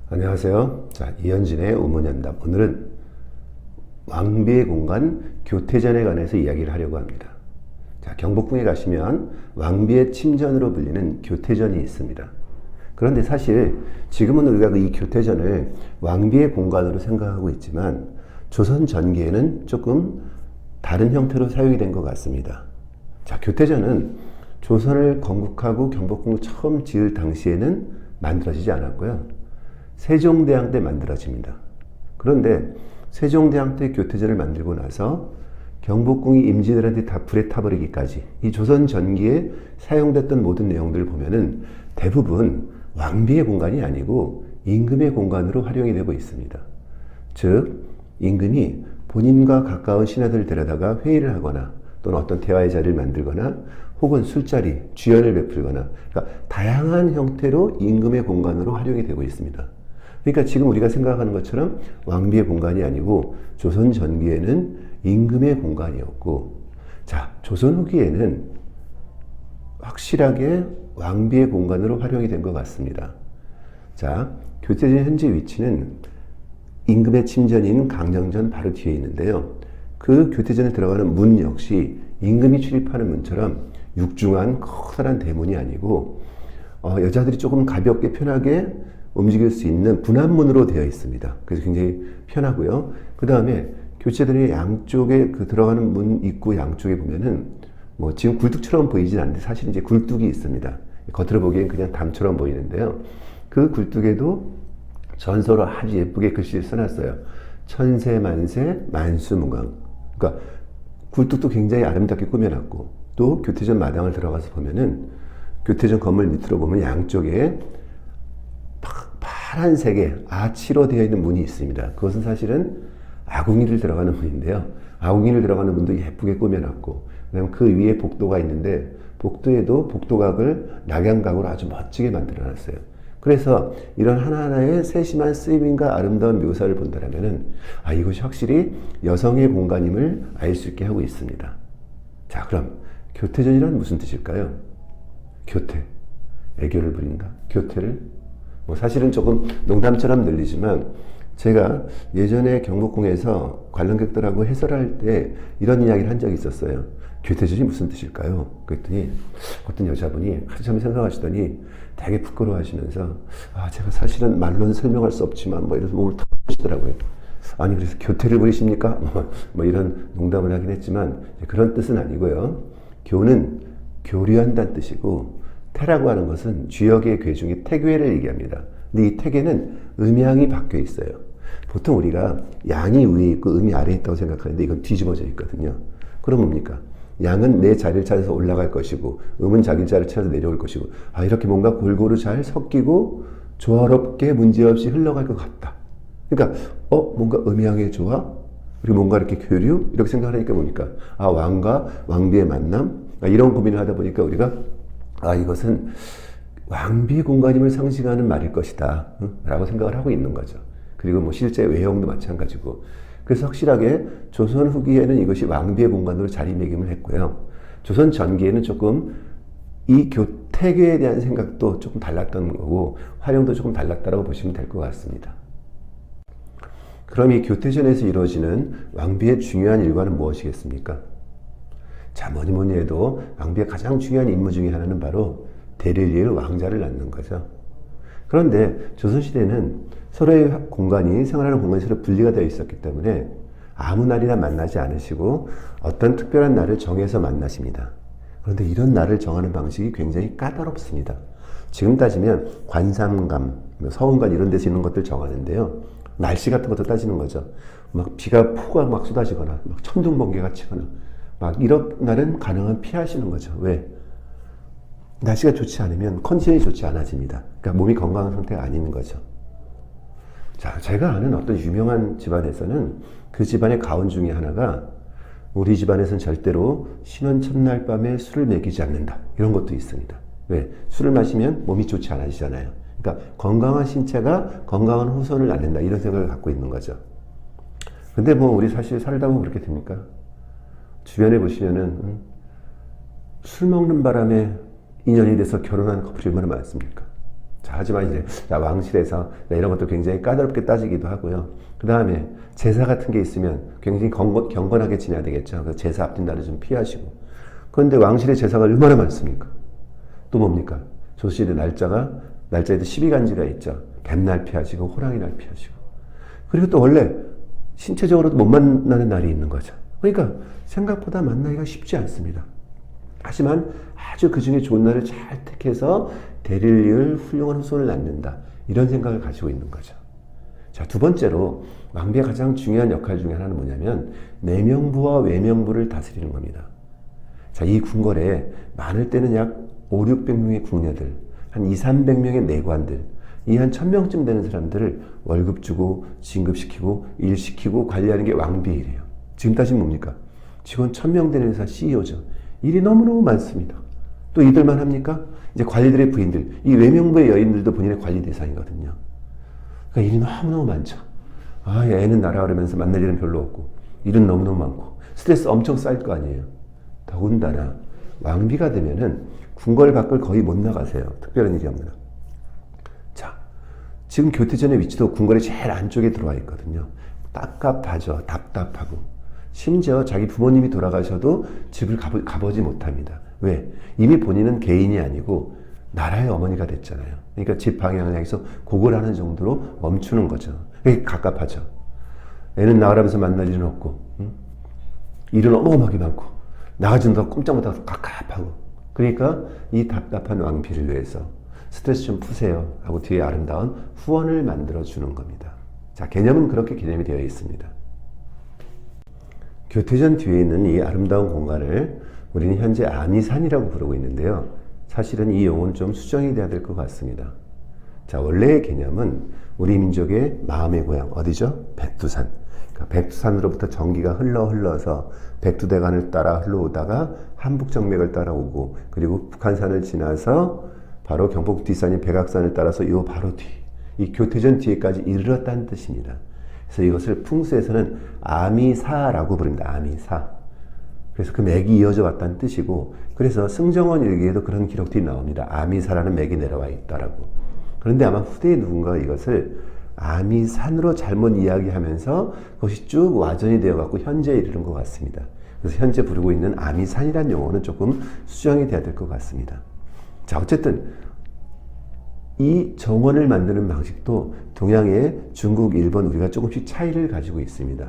안녕하세요. 자, 이현진의 우문현답. 오늘은 왕비의 공간 교태전에 관해서 이야기를 하려고 합니다. 자, 경복궁에 가시면 왕비의 침전으로 불리는 교태전이 있습니다. 그런데 사실 지금은 우리가 이 교태전을 왕비의 공간으로 생각하고 있지만 조선 전기에는 조금 다른 형태로 사용이 된 것 같습니다. 자, 교태전은 조선을 건국하고 경복궁을 처음 지을 당시에는 만들어지지 않았고요. 세종대왕 때 만들어집니다. 그런데 세종대왕 때 교태전을 만들고 나서 경복궁이 임진왜란때 다 불에 타버리기까지 이 조선 전기에 사용됐던 모든 내용들을 보면은 대부분 왕비의 공간이 아니고 임금의 공간으로 활용이 되고 있습니다. 즉 임금이 본인과 가까운 신하들을 데려다가 회의를 하거나 또는 어떤 대화의 자리를 만들거나 혹은 술자리, 주연을 베풀거나 그러니까 다양한 형태로 임금의 공간으로 활용이 되고 있습니다. 그러니까 지금 우리가 생각하는 것처럼 왕비의 공간이 아니고 조선 전기에는 임금의 공간이었고, 자, 조선 후기에는 확실하게 왕비의 공간으로 활용이 된 것 같습니다. 자, 교태전 현재 위치는 임금의 침전인 강정전 바로 뒤에 있는데요. 그 교태전에 들어가는 문 역시 임금이 출입하는 문처럼 육중한 커다란 대문이 아니고 여자들이 조금 가볍게 편하게 움직일 수 있는 분한문으로 되어 있습니다. 그래서 굉장히 편하고요. 그 다음에 교체들의 양쪽에 그 들어가는 문 입구 양쪽에 보면은 뭐 지금 굴뚝처럼 보이진 않는데 사실 이제 굴뚝이 있습니다. 겉으로 보기엔 그냥 담처럼 보이는데요. 그 굴뚝에도 전서로 아주 예쁘게 글씨를 써놨어요. 천세만세 만수무강. 그러니까 굴뚝도 굉장히 아름답게 꾸며놨고 또 교태전 마당을 들어가서 보면은 교태전 건물 밑으로 보면 양쪽에 파란색의 아치로 되어 있는 문이 있습니다. 그것은 사실은 아궁이를 들어가는 문인데요. 아궁이를 들어가는 문도 예쁘게 꾸며놨고 그다음 그 위에 복도가 있는데 복도에도 복도각을 낙양각으로 아주 멋지게 만들어놨어요. 그래서 이런 하나하나의 세심한 쓰임과 아름다운 묘사를 본다면은 이것이 확실히 여성의 공간임을 알 수 있게 하고 있습니다. 자, 그럼 교태전이란 무슨 뜻일까요? 교태, 애교를 부린다. 교태를 사실은 조금 농담처럼 들리지만 제가 예전에 경복궁에서 관람객들하고 해설할 때 이런 이야기를 한 적이 있었어요. 교태전이 무슨 뜻일까요? 그랬더니 어떤 여자분이 한참 생각하시더니 되게 부끄러워하시면서 제가 사실은 말로는 설명할 수 없지만 이래서 몸을 탁 보시더라고요. 아니 그래서 교태를 부리십니까? 이런 농담을 하긴 했지만 그런 뜻은 아니고요. 교는 교류한다는 뜻이고 태라고 하는 것은 주역의 괴 중에 태괴를 얘기합니다. 근데 이 태괴는 음양이 바뀌어 있어요. 보통 우리가 양이 위에 있고 음이 아래에 있다고 생각하는데 이건 뒤집어져 있거든요. 그럼 뭡니까? 양은 내 자리를 찾아서 올라갈 것이고 음은 자기 자리를 찾아서 내려올 것이고 이렇게 뭔가 골고루 잘 섞이고 조화롭게 문제없이 흘러갈 것 같다. 그러니까 뭔가 음양의 조화 그리고 뭔가 이렇게 교류 이렇게 생각하니까 뭡니까? 왕과 왕비의 만남 이런 고민을 하다 보니까 우리가 이것은 왕비 공간임을 상징하는 말일 것이다 라고 생각을 하고 있는 거죠. 그리고 실제 외형도 마찬가지고 그래서 확실하게 조선 후기에는 이것이 왕비의 공간으로 자리매김을 했고요. 조선 전기에는 조금 이 교태계에 대한 생각도 조금 달랐던 거고 활용도 조금 달랐다고 보시면 될 것 같습니다. 그럼 이 교태전에서 이루어지는 왕비의 중요한 일과는 무엇이겠습니까? 자, 뭐니 해도 왕비의 가장 중요한 임무 중에 하나는 바로 대를 이을 왕자를 낳는 거죠. 그런데 조선시대는 서로의 공간이 생활하는 공간이 서로 분리가 되어 있었기 때문에 아무 날이나 만나지 않으시고 어떤 특별한 날을 정해서 만나십니다. 그런데 이런 날을 정하는 방식이 굉장히 까다롭습니다. 지금 따지면 관삼감, 서운관 이런 데서 있는 것들 정하는데요. 날씨 같은 것도 따지는 거죠. 비가 폭우가 쏟아지거나 천둥 번개가 치거나 이런 날은 가능한 피하시는 거죠. 왜? 날씨가 좋지 않으면 컨디션이 좋지 않아집니다. 그러니까 몸이 건강한 상태가 아닌 거죠. 자, 제가 아는 어떤 유명한 집안에서는 그 집안의 가훈 중에 하나가 우리 집안에서는 절대로 신혼 첫날 밤에 술을 먹이지 않는다. 이런 것도 있습니다. 왜? 술을 마시면 몸이 좋지 않아지잖아요. 그러니까 건강한 신체가 건강한 후손을 낳는다. 이런 생각을 갖고 있는 거죠. 근데 우리 사실 살다 보면 그렇게 됩니까? 주변에 보시면은 술 먹는 바람에 인연이 돼서 결혼한 커플이 얼마나 많습니까? 자, 하지만 이제 왕실에서 이런 것도 굉장히 까다롭게 따지기도 하고요. 그 다음에 제사 같은 게 있으면 굉장히 경건하게 지내야 되겠죠. 그래서 제사 앞둔 날을 좀 피하시고. 그런데 왕실의 제사가 얼마나 많습니까? 또 뭡니까? 조실의 날짜에도 12간지가 있죠. 뱀날 피하시고 호랑이 날 피하시고. 그리고 또 원래 신체적으로도 못 만나는 날이 있는 거죠. 그러니까 생각보다 만나기가 쉽지 않습니다. 하지만 아주 그 중에 좋은 날을 잘 택해서 대리를 이을 훌륭한 후손을 낳는다. 이런 생각을 가지고 있는 거죠. 자, 두 번째로 왕비의 가장 중요한 역할 중에 하나는 뭐냐면 내명부와 외명부를 다스리는 겁니다. 자, 이 궁궐에 많을 때는 약 5, 600명의 궁녀들, 한 2, 300명의 내관들, 이 한 1000명쯤 되는 사람들을 월급 주고 진급시키고 일시키고 관리하는 게 왕비의 일이에요. 지금 따지면 뭡니까? 직원 1000명 되는 회사 CEO죠. 일이 너무너무 많습니다. 또 이들만 합니까? 이제 관리들의 부인들, 이 외명부의 여인들도 본인의 관리 대상이거든요. 그러니까 일이 너무너무 많죠. 아, 애는 나라 그러면서 만날 일은 별로 없고, 일은 너무너무 많고, 스트레스 엄청 쌓일 거 아니에요. 더군다나, 왕비가 되면은 궁궐 밖을 거의 못 나가세요. 특별한 일이 없나. 자, 지금 교태전의 위치도 궁궐의 제일 안쪽에 들어와 있거든요. 답답하죠. 답답하고. 심지어 자기 부모님이 돌아가셔도 집을 가보지 못합니다. 왜? 이미 본인은 개인이 아니고 나라의 어머니가 됐잖아요. 그러니까 집 방향을 향해서 고골하는 정도로 멈추는 거죠. 그게 갑갑하죠. 애는 나가라면서 만날 일은 없고, 일은 어마어마하게 많고, 나가진다고 꼼짝 못하고 갑갑하고. 그러니까 이 답답한 왕비를 위해서 스트레스 좀 푸세요 하고 뒤에 아름다운 후원을 만들어주는 겁니다. 자, 개념은 그렇게 개념이 되어 있습니다. 교태전 뒤에 있는 이 아름다운 공간을 우리는 현재 아미산이라고 부르고 있는데요. 사실은 이 용어는 좀 수정이 돼야 될 것 같습니다. 자, 원래의 개념은 우리 민족의 마음의 고향, 어디죠? 백두산. 그러니까 백두산으로부터 전기가 흘러서 백두대간을 따라 흘러오다가 한북정맥을 따라오고, 그리고 북한산을 지나서 바로 경북 뒷산인 백악산을 따라서 요 바로 뒤, 이 교태전 뒤에까지 이르렀다는 뜻입니다. 그래서 이것을 풍수에서는 아미사라고 부릅니다. 아미사. 그래서 그 맥이 이어져 왔다는 뜻이고, 그래서 승정원 일기에도 그런 기록들이 나옵니다. 아미사라는 맥이 내려와 있다라고. 그런데 아마 후대에 누군가 이것을 아미산으로 잘못 이야기하면서 그것이 쭉 와전이 되어갖고 현재에 이르는 것 같습니다. 그래서 현재 부르고 있는 아미산이라는 용어는 조금 수정이 돼야 될 것 같습니다. 자, 어쨌든 이 정원을 만드는 방식도 동양의 중국, 일본, 우리가 조금씩 차이를 가지고 있습니다.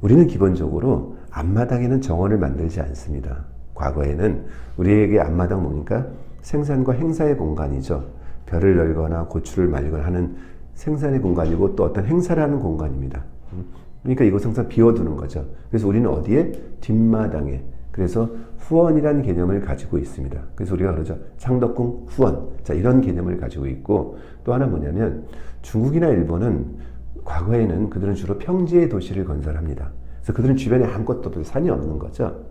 우리는 기본적으로 앞마당에는 정원을 만들지 않습니다. 과거에는 우리에게 앞마당 뭡니까? 생산과 행사의 공간이죠. 벼를 널거나 고추를 말거나 하는 생산의 공간이고 또 어떤 행사를 하는 공간입니다. 그러니까 이것을 항상 비워두는 거죠. 그래서 우리는 어디에? 뒷마당에. 그래서 후원이라는 개념을 가지고 있습니다. 그래서 우리가 그러죠. 창덕궁 후원. 자, 이런 개념을 가지고 있고, 또 하나 뭐냐면 중국이나 일본은 과거에는 그들은 주로 평지의 도시를 건설합니다. 그래서 그들은 주변에 아무것도 없어요. 산이 없는 거죠.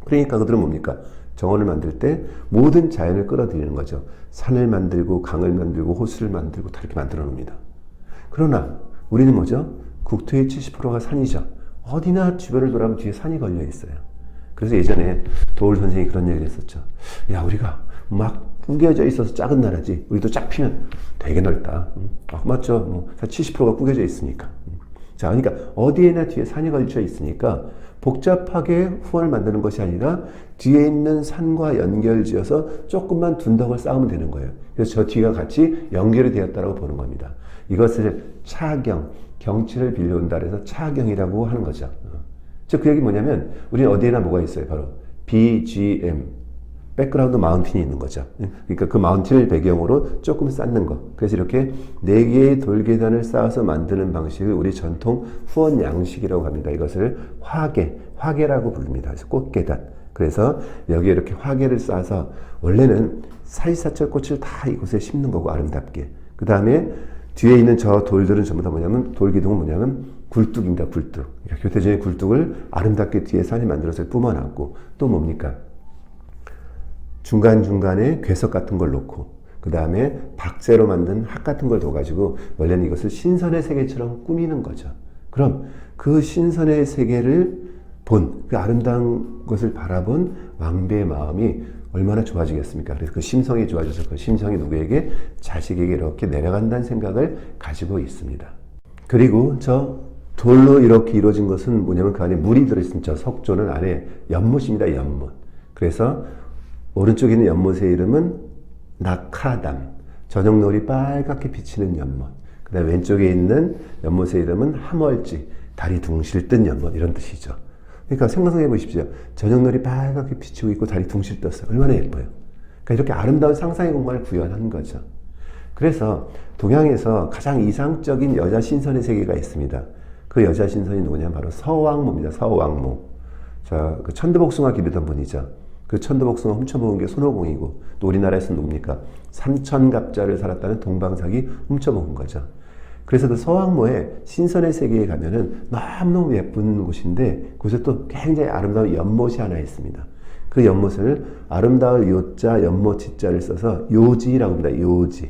그러니까 그들은 뭡니까? 정원을 만들 때 모든 자연을 끌어들이는 거죠. 산을 만들고 강을 만들고 호수를 만들고 다 이렇게 만들어 놓습니다. 그러나 우리는 뭐죠? 국토의 70%가 산이죠. 어디나 주변을 돌아보면 뒤에 산이 걸려 있어요. 그래서 예전에 도울 선생이 그런 얘기를 했었죠. 야, 우리가 막 구겨져 있어서 작은 나라지. 우리도 쫙 피면 되게 넓다. 맞죠? 뭐 70%가 구겨져 있으니까. 자, 그러니까 어디에나 뒤에 산이 걸쳐 있으니까 복잡하게 후원을 만드는 것이 아니라 뒤에 있는 산과 연결지어서 조금만 둔덕을 쌓으면 되는 거예요. 그래서 저 뒤가 같이 연결이 되었다고 보는 겁니다. 이것을 차경, 경치를 빌려온다 그래서 차경이라고 하는 거죠. 즉, 그 얘기 뭐냐면 우리는 어디에나 뭐가 있어요. 바로 BGM, 백그라운드 마운틴이 있는 거죠. 그러니까 그 마운틴을 배경으로 조금 쌓는 거. 그래서 이렇게 4개의 돌계단을 쌓아서 만드는 방식을 우리 전통 후원 양식이라고 합니다. 이것을 화계라고 부릅니다. 그래서 꽃계단. 그래서 여기에 이렇게 화계를 쌓아서 원래는 사시사철 꽃을 다 이곳에 심는 거고, 아름답게. 그 다음에 뒤에 있는 저 돌들은 전부 다 뭐냐면, 돌기둥은 뭐냐면 굴뚝입니다. 굴뚝. 그러니까 교태전의 굴뚝을 아름답게 뒤에 산이 만들어서 뿜어놨고, 또 뭡니까? 중간중간에 괴석 같은 걸 놓고, 그 다음에 박재로 만든 학 같은 걸 둬가지고 원래는 이것을 신선의 세계처럼 꾸미는 거죠. 그럼 그 신선의 세계를 본, 그 아름다운 것을 바라본 왕비의 마음이 얼마나 좋아지겠습니까? 그래서 그 심성이 좋아져서 그 심성이 누구에게? 자식에게 이렇게 내려간다는 생각을 가지고 있습니다. 그리고 저 돌로 이렇게 이루어진 것은 뭐냐면 그 안에 물이 들어있습니다. 저 석조는 안에 연못입니다. 연못. 그래서 오른쪽에 있는 연못의 이름은 낙하담. 저녁노을이 빨갛게 비치는 연못. 그 다음에 왼쪽에 있는 연못의 이름은 하멀지. 달이 둥실 뜬 연못. 이런 뜻이죠. 그러니까 생각해 보십시오. 저녁노을이 빨갛게 비치고 있고 달이 둥실 떴어요. 얼마나 예뻐요. 그러니까 이렇게 아름다운 상상의 공간을 구현한 거죠. 그래서 동양에서 가장 이상적인 여자 신선의 세계가 있습니다. 그 여자 신선이 누구냐면 바로 서왕모입니다. 서왕모. 자, 그 천도복숭아 기르던 분이죠. 그 천도복숭아 훔쳐먹은 게 손오공이고, 또 우리나라에서 누굽니까? 삼천갑자를 살았다는 동방삭이 훔쳐먹은 거죠. 그래서 그 서왕모의 신선의 세계에 가면은 너무너무 예쁜 곳인데, 그곳에 또 굉장히 아름다운 연못이 하나 있습니다. 그 연못을 아름다울 요자, 연못 지자를 써서 요지라고 합니다. 요지.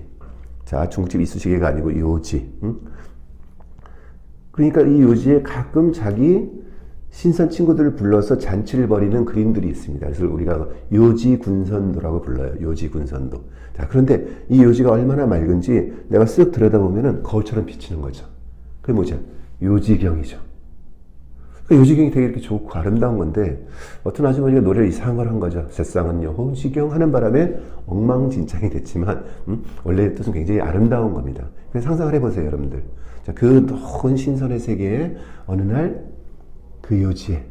자, 중국집 이쑤시개가 아니고 요지. 응? 그러니까 이 요지에 가끔 자기 신선 친구들을 불러서 잔치를 벌이는 그림들이 있습니다. 그래서 우리가 요지군선도라고 불러요. 요지군선도. 자, 그런데 이 요지가 얼마나 맑은지 내가 쓱 들여다보면은 거울처럼 비치는 거죠. 그게 뭐죠? 요지경이죠. 그 요지경이 되게 이렇게 좋고 아름다운 건데, 어떤 아주머니가 노래를 이상한 걸 한 거죠. 세상은 요지경 하는 바람에 엉망진창이 됐지만, 원래 뜻은 굉장히 아름다운 겁니다. 그래서 상상을 해보세요, 여러분들. 자, 그 높은 신선의 세계에 어느 날 그 요지에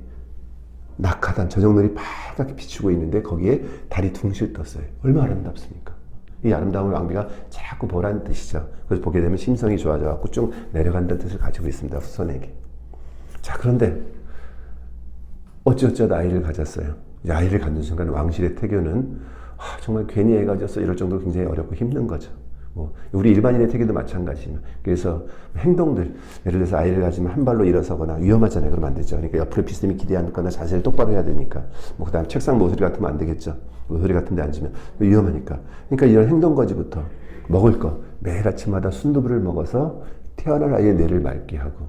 낙하단 저녁노을이 빨갛게 비추고 있는데 거기에 달이 둥실 떴어요. 얼마나 아름답습니까? 이 아름다움을 왕비가 자꾸 보라는 뜻이죠. 그래서 보게 되면 심성이 좋아져갖고 쭉 내려간다는 뜻을 가지고 있습니다. 후손에게. 자, 그런데 어찌어쩌다 아이를 가졌어요. 이제 아이를 갖는 순간 왕실의 태교는 정말 괜히 애 가졌어 이럴 정도로 굉장히 어렵고 힘든 거죠. 뭐 우리 일반인의 태교도 마찬가지입니다. 그래서 행동들, 예를 들어서 아이를 가지면 한 발로 일어서거나 위험하잖아요. 그러면 안 되죠. 그러니까 옆으로 비스듬히 기대앉거나 자세를 똑바로 해야 되니까. 뭐 그다음 책상 모서리 같으면 안 되겠죠. 모서리 같은 데 앉으면 위험하니까. 그러니까 이런 행동거지부터 먹을 거 매일 아침마다 순두부를 먹어서 태어날 아이의 뇌를 맑게 하고,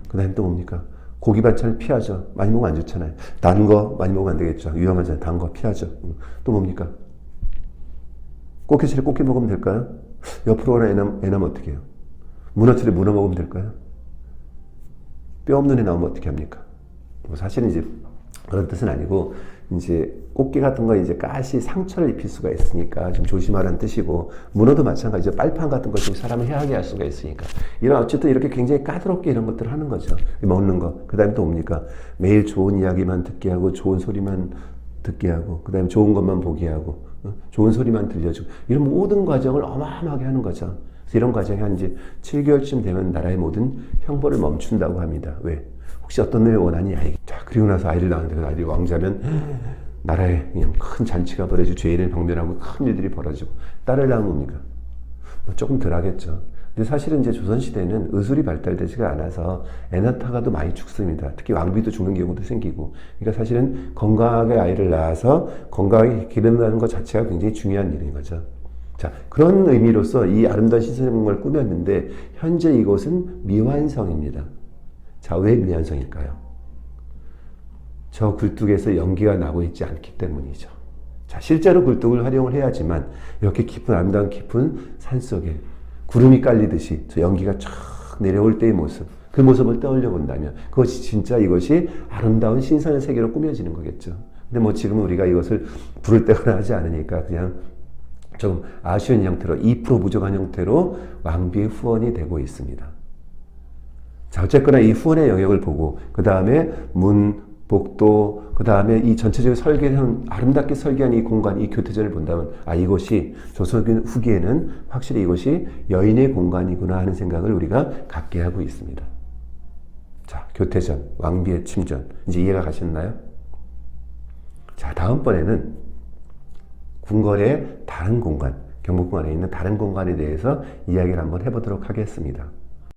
그다음에 또 뭡니까? 고기 반찬을 피하죠. 많이 먹으면 안 좋잖아요. 단 거 많이 먹으면 안 되겠죠. 위험하잖아요. 단 거 피하죠. 또 뭡니까? 꽃게철에 꽃게 먹으면 될까요? 옆으로 가나 애 나면 어떻게 해요? 문어철에 문어 먹으면 될까요? 뼈 없는 애 나오면 어떻게 합니까? 뭐 사실은 이제 그런 뜻은 아니고, 이제 꽃게 같은 거 이제 가시 상처를 입힐 수가 있으니까 좀 조심하라는 뜻이고, 문어도 마찬가지죠. 빨판 같은 거 좀 사람을 해하게 할 수가 있으니까. 이런 어쨌든 이렇게 굉장히 까다롭게 이런 것들을 하는 거죠. 먹는 거. 그 다음에 또 뭡니까? 매일 좋은 이야기만 듣게 하고, 좋은 소리만 듣게 하고, 그 다음에 좋은 것만 보게 하고, 좋은 소리만 들려주고, 이런 모든 과정을 어마어마하게 하는 거죠. 그래서 이런 과정이 한 이제 7개월쯤 되면 나라의 모든 형벌을 멈춘다고 합니다. 왜? 혹시 어떤 놈이 원하니? 자, 그리고 나서 아이를 낳는데 그 아이들이 왕자면 나라에 그냥 큰 잔치가 벌어지고 죄인을 방면하고 큰 일들이 벌어지고, 딸을 낳으면 뭡니까? 뭐 조금 덜 하겠죠. 근데 사실은 이제 조선시대는 의술이 발달되지가 않아서 애 낳다가도 많이 죽습니다. 특히 왕비도 죽는 경우도 생기고. 그러니까 사실은 건강하게 아이를 낳아서 건강하게 기른다는 것 자체가 굉장히 중요한 일인 거죠. 자, 그런 의미로서 이 아름다운 시설공간을 꾸몄는데, 현재 이곳은 미완성입니다. 자, 왜 미완성일까요? 저 굴뚝에서 연기가 나고 있지 않기 때문이죠. 자, 실제로 굴뚝을 활용을 해야지만 이렇게 깊은 아름다운 깊은 산 속에 구름이 깔리듯이 저 연기가 쫙 내려올 때의 모습, 그 모습을 떠올려 본다면 그것이 진짜 이것이 아름다운 신선의 세계로 꾸며지는 거겠죠. 근데 뭐 지금 우리가 이것을 부를 때거나 하지 않으니까 그냥 좀 아쉬운 형태로 2% 부족한 형태로 왕비의 후원이 되고 있습니다. 자, 어쨌거나 이 후원의 영역을 보고, 그 다음에 문, 복도, 그 다음에 이 전체적인 설계한, 아름답게 설계한 이 공간, 이 교태전을 본다면, 이것이 조선 후기에는 확실히 이것이 여인의 공간이구나 하는 생각을 우리가 갖게 하고 있습니다. 자, 교태전, 왕비의 침전. 이제 이해가 가셨나요? 자, 다음번에는 궁궐의 다른 공간, 경복궁 안에 있는 다른 공간에 대해서 이야기를 한번 해보도록 하겠습니다.